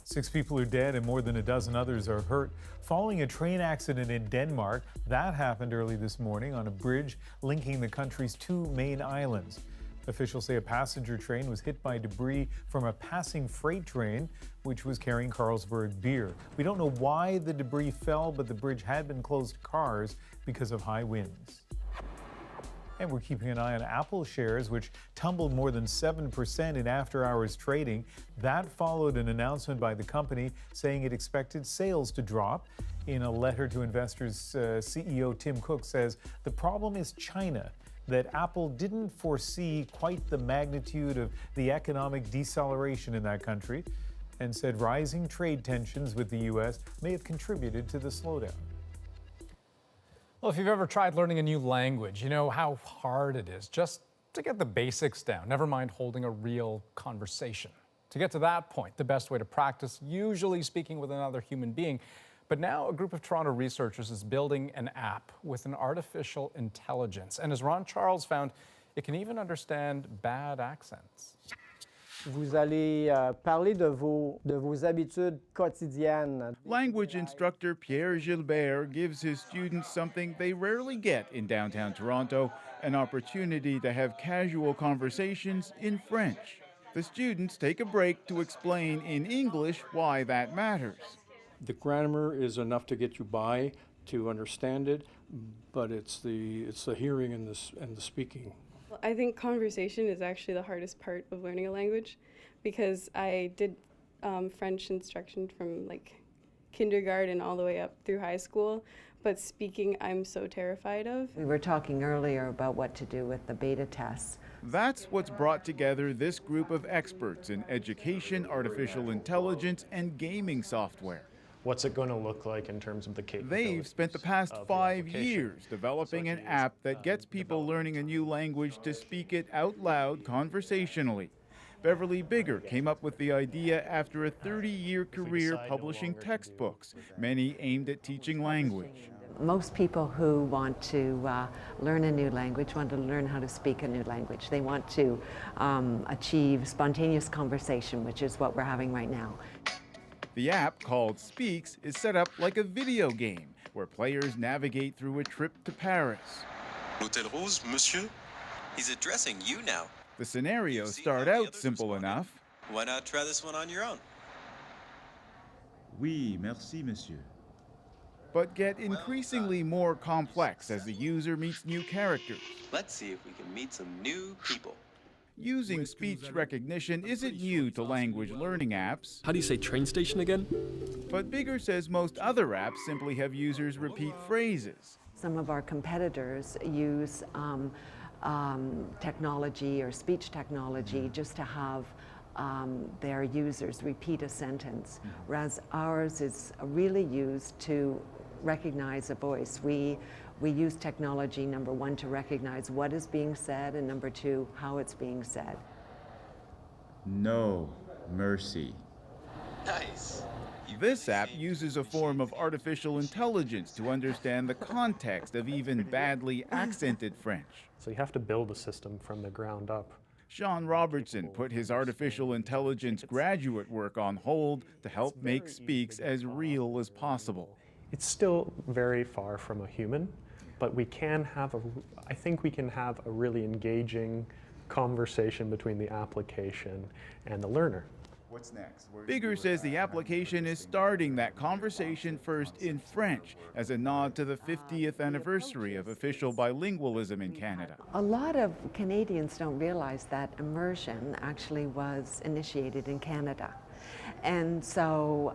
6 people are dead and more than a dozen others are hurt following a train accident in Denmark. That happened early this morning on a bridge linking the country's 2 main islands. Officials say a passenger train was hit by debris from a passing freight train, which was carrying Carlsberg beer. We don't know why the debris fell, but the bridge had been closed to cars because of high winds. And we're keeping an eye on Apple shares, which tumbled more than 7% in after-hours trading. That followed an announcement by the company saying it expected sales to drop. In a letter to investors, CEO Tim Cook says the problem is China, that Apple didn't foresee quite the magnitude of the economic deceleration in that country, and said rising trade tensions with the U.S. may have contributed to the slowdown. Well, if you've ever tried learning a new language, you know how hard it is just to get the basics down, never mind holding a real conversation. To get to that point, the best way to practice, usually speaking with another human being. But now a group of Toronto researchers is building an app with an artificial intelligence. And as Ron Charles found, it can even understand bad accents. Vous allez parler de vos habitudes quotidiennes. Language instructor Pierre Gilbert gives his students something they rarely get in downtown Toronto, an opportunity to have casual conversations in French. The students take a break to explain in English why that matters. The grammar is enough to get you by, to understand it, but it's the hearing and the speaking. I think conversation is actually the hardest part of learning a language, because I did French instruction from like kindergarten all the way up through high school, but speaking I'm so terrified of. We were talking earlier about what to do with the beta tests. That's what's brought together this group of experts in education, artificial intelligence, and gaming software. What's it going to look like in terms of the capabilities? They've spent the past 5 years developing an app that gets people learning a new language to speak it out loud conversationally. Beverly Bigger came up with the idea after a 30-year career publishing textbooks, many aimed at teaching language. Most people who want to learn a new language want to learn how to speak a new language. They want to achieve spontaneous conversation, which is what we're having right now. The app, called Speaks, is set up like a video game where players navigate through a trip to Paris. L'Hôtel Rose, monsieur? He's addressing you now. The scenarios start out simple enough. Why not try this one on your own? Oui, merci, monsieur. But get increasingly more complex as the user meets new characters. Let's see if we can meet some new people. Using speech recognition isn't new to language learning apps. How do you say train station again? But Bigger says most other apps simply have users repeat phrases. Some of our competitors use technology or speech technology just to have their users repeat a sentence, whereas ours is really used to recognize a voice. We use technology, number one, to recognize what is being said, and number two, how it's being said. No mercy. Nice. This app uses a form of artificial intelligence to understand the context of even badly accented French. So you have to build a system from the ground up. Sean Robertson put his artificial intelligence graduate work on hold to help make Speaks as real as possible. It's still very far from a human, but we can have I think we can have a really engaging conversation between the application and the learner. What's next? Bigger says the application is starting that conversation first in French as a nod to the 50th anniversary of official bilingualism in Canada. A lot of Canadians don't realize that immersion actually was initiated in Canada. And so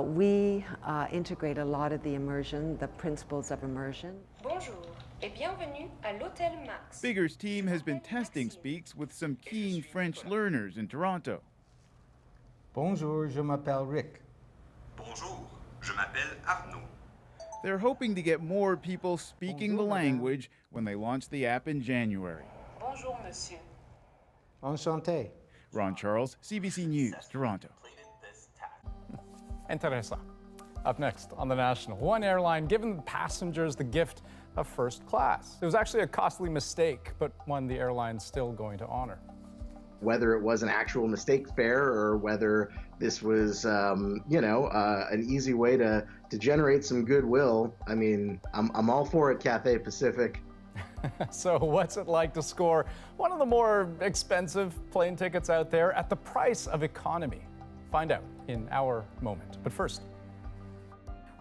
we integrate a lot of the immersion, the principles of immersion. Bonjour et bienvenue à l'Hôtel Max. Bigger's team has been testing Speaks with some keen French learners in Toronto. Bonjour, je m'appelle Rick. Bonjour, je m'appelle Arnaud. They're hoping to get more people speaking the language when they launch the app in January. Bonjour, monsieur. Enchanté. Ron Charles, CBC News, Toronto. And Teresa. Up next on The National, one airline given passengers the gift of first class. It was actually a costly mistake, but one the airline's still going to honor. Whether it was an actual mistake fare or whether this was, an easy way to generate some goodwill, I mean, I'm all for it, Cathay Pacific. So what's it like to score one of the more expensive plane tickets out there at the price of economy? Find out in our moment. But first,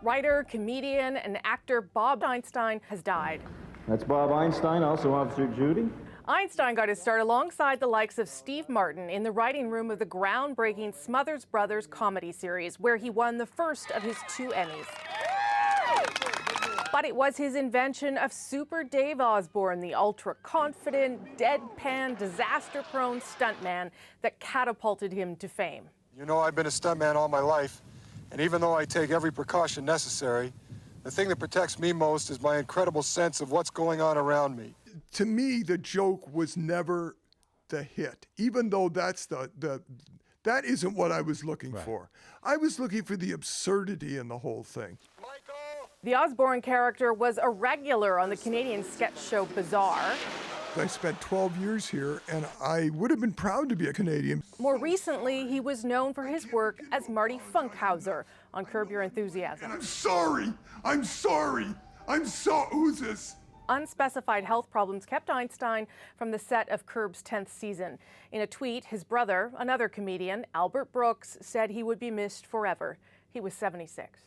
writer, comedian, and actor Bob Einstein has died. That's Bob Einstein, also Officer Judy. Einstein got his start alongside the likes of Steve Martin in the writing room of the groundbreaking Smothers Brothers comedy series, where he won the first of his 2 Emmys. But it was his invention of Super Dave Osborne, the ultra-confident, deadpan, disaster-prone stuntman, that catapulted him to fame. You know, I've been a stuntman all my life, and even though I take every precaution necessary, the thing that protects me most is my incredible sense of what's going on around me. To me, the joke was never the hit, even though that's that isn't what I was looking for. I was looking for the absurdity in the whole thing. The Osborne character was a regular on the Canadian sketch show Bizarre. I spent 12 years here, and I would have been proud to be a Canadian. More recently, he was known for his work as Marty Funkhauser on Curb Your Enthusiasm. I'm sorry! Who's this? Unspecified health problems kept Einstein from the set of Curb's 10th season. In a tweet, his brother, another comedian, Albert Brooks, said he would be missed forever. He was 76.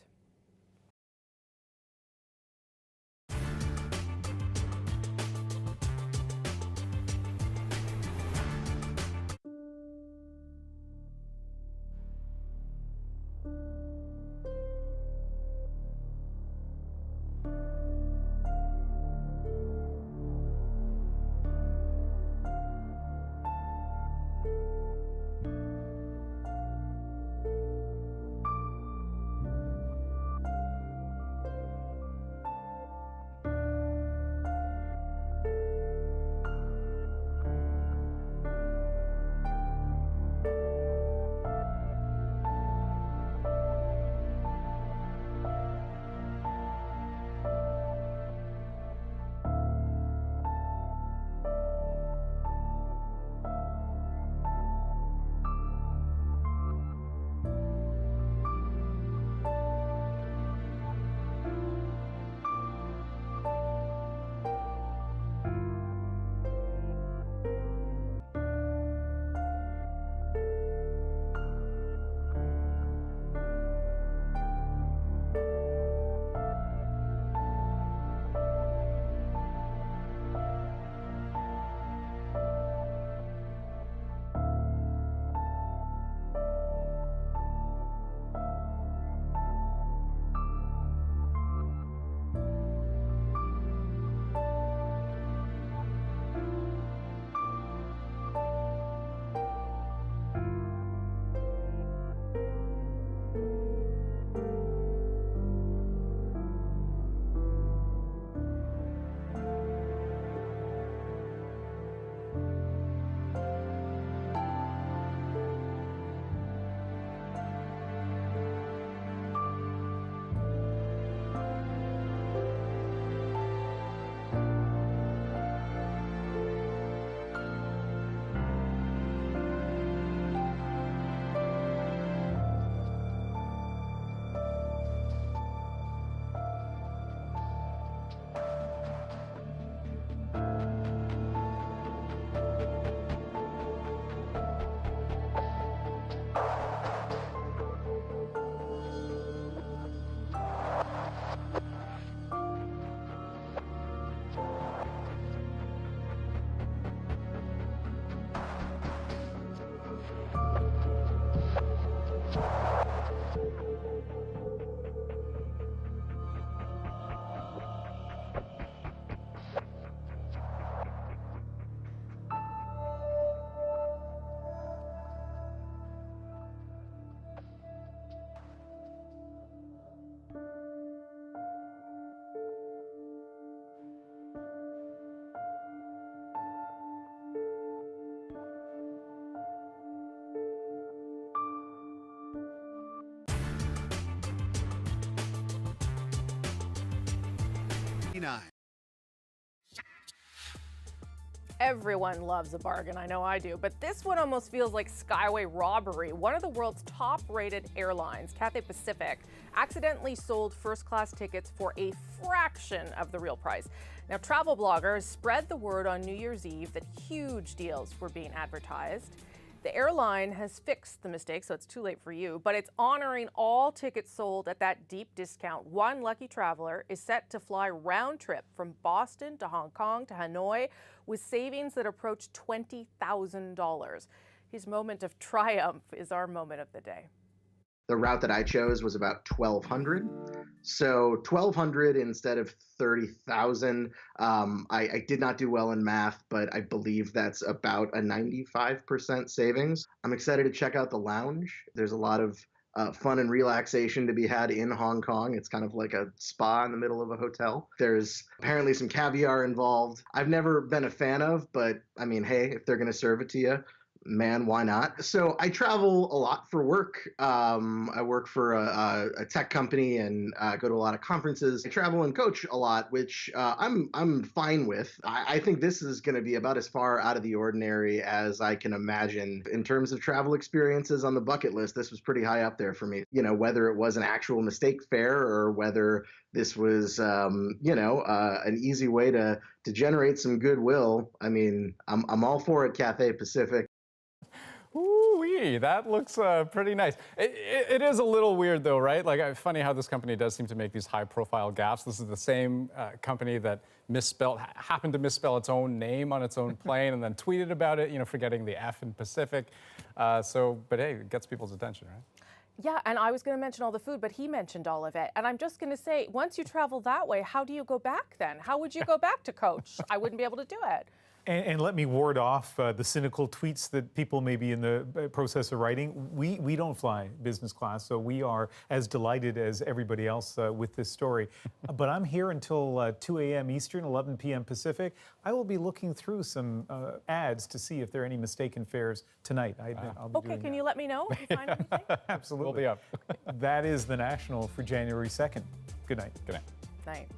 $1,999. Everyone loves a bargain, I know I do, but this one almost feels like Skyway robbery. One of the world's top-rated airlines, Cathay Pacific, accidentally sold first-class tickets for a fraction of the real price. Now, travel bloggers spread the word on New Year's Eve that huge deals were being advertised. The airline has fixed the mistake, so it's too late for you, but it's honoring all tickets sold at that deep discount. One lucky traveler is set to fly round trip from Boston to Hong Kong to Hanoi with savings that approach $20,000. His moment of triumph is our moment of the day. The route that I chose was about 1,200. So 1,200 instead of 30,000. I did not do well in math, but I believe that's about a 95% savings. I'm excited to check out the lounge. There's a lot of fun and relaxation to be had in Hong Kong. It's kind of like a spa in the middle of a hotel. There's apparently some caviar involved. I've never been a fan of, but I mean, hey, if they're going to serve it to you, man, why not? So I travel a lot for work. I work for a tech company and go to a lot of conferences. I travel and coach a lot, which I'm fine with. I think this is going to be about as far out of the ordinary as I can imagine. In terms of travel experiences on the bucket list, this was pretty high up there for me. You know, whether it was an actual mistake fare or whether this was, an easy way to generate some goodwill. I mean, I'm all for it, Cathay Pacific. Ooh-wee, that looks pretty nice. It is a little weird though, right? Like, funny how this company does seem to make these high-profile gaffes. This is the same company that happened to misspell its own name on its own plane and then tweeted about it, forgetting the F in Pacific. But hey, it gets people's attention, right? Yeah, and I was going to mention all the food, but he mentioned all of it. And I'm just going to say, once you travel that way, how do you go back then? How would you go back to coach? I wouldn't be able to do it. And let me ward off the cynical tweets that people may be in the process of writing. We don't fly business class, so we are as delighted as everybody else with this story. But I'm here until 2 a.m. Eastern, 11 p.m. Pacific. I will be looking through some ads to see if there are any mistaken fares tonight. I'll be Okay, can you let me know if you find anything? Absolutely. We'll be up. That is the National for January 2nd. Good night. Good night. Night.